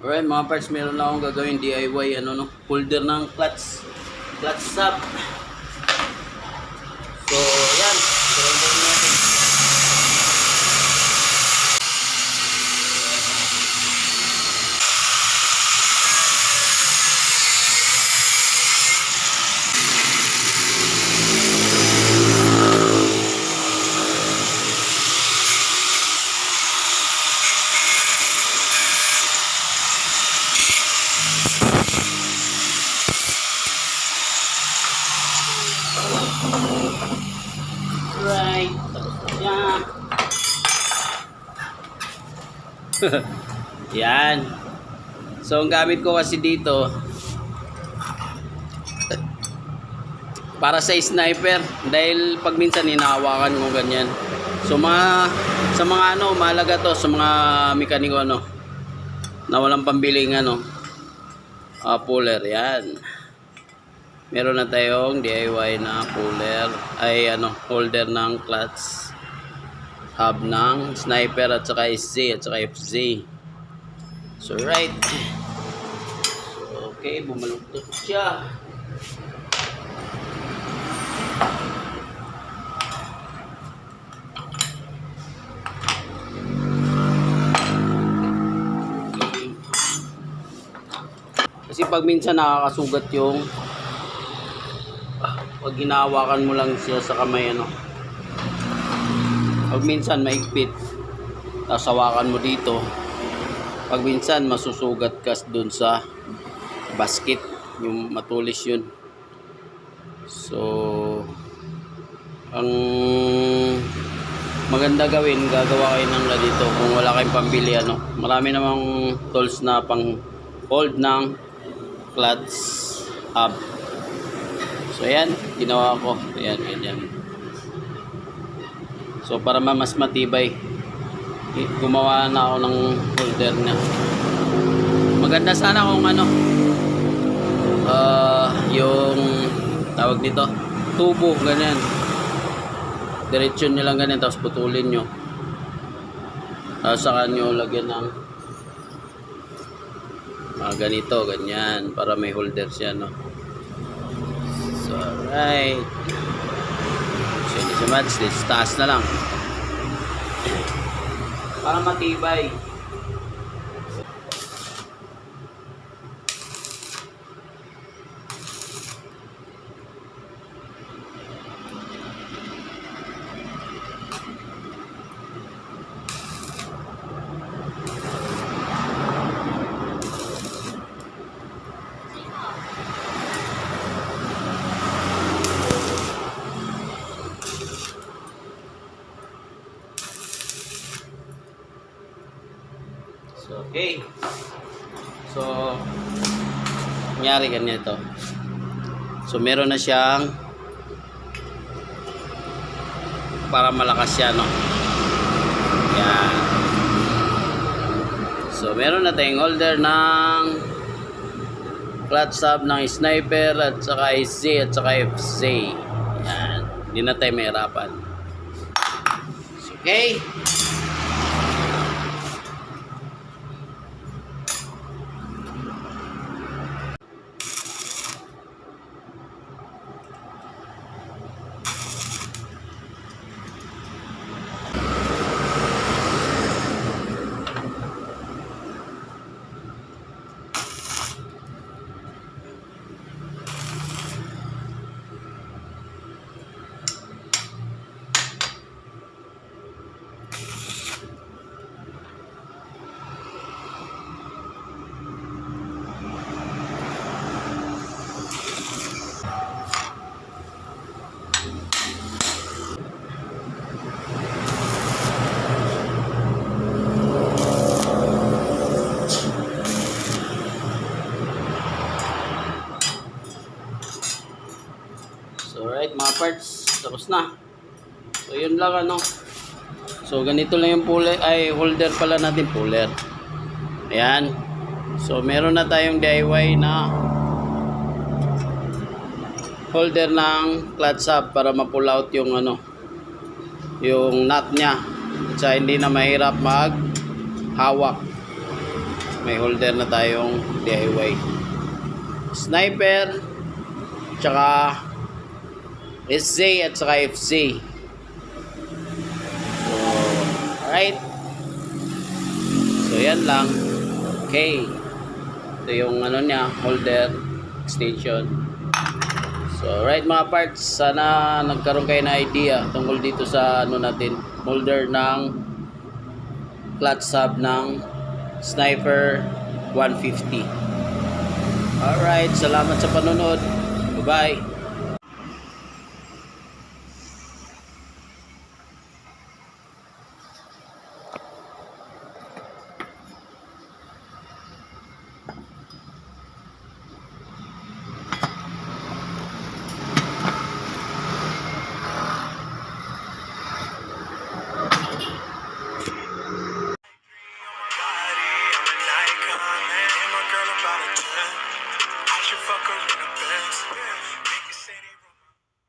Alright mga parts, meron na akong gagawin DIY holder ng clutch stop. So yan, ground natin. Right, tapos na siya. Yan. So ang gamit ko kasi dito para sa sniper, dahil pag minsan hinahawakan ko ganyan. So sa mga mahalaga to sa mga mekaniko na walang pambiling puller. Yan. Meron na tayong DIY na puller holder ng clutch hub ng sniper at saka SZ at saka FZ. So right. So, okay, bumaluktot siya. Kasi pag minsan nakakasugat yung pag hinahawakan mo lang siya sa kamay pag minsan maigpit tapos hawakan mo dito, pag minsan masusugat ka dun sa basket, yung matulis yun. So ang maganda gagawa kayo ng ganito kung wala kayong pambili marami namang tools na pang hold ng clutch hub. So ayan, ginawa ko. Ayan, ganyan. So para mas matibay, gumawa na ako ng holder na. Maganda sana kung yung tawag nito, tubo, ganyan. Diretsyon nyo lang ganyan, tapos putulin nyo. Tapos saka nyo lagyan ng ganito, ganyan, para may holder siya, So, alright. So, hindi siya match. Taas na lang. Para matibay. So, okay. So, nangyari ganito. So, meron na siyang para malakas siya, Yan. So, meron na tayong holder ng clutch hub ng sniper at saka SZ at saka FZ. Yan. Hindi na tayo mahirapan. So, okay. Alright mga parts, tapos na. So yun lang So ganito lang yung puller, holder pala natin, puller. Ayan. So meron na tayong DIY na holder ng clutch hub para ma-pull out yung yung nut niya. At hindi na mahirap mag hawak. may holder na tayong DIY sniper, tsaka SZ at saka FC. So, alright. So, yan lang. Okay. Ito yung ano niya, holder extension. So, alright mga parts, sana nagkaroon kayo na idea tungkol dito sa ano natin, holder ng clutch hub ng Sniper 150. Alright, salamat sa panonood. Bye-bye. I should fuck her in the Benz.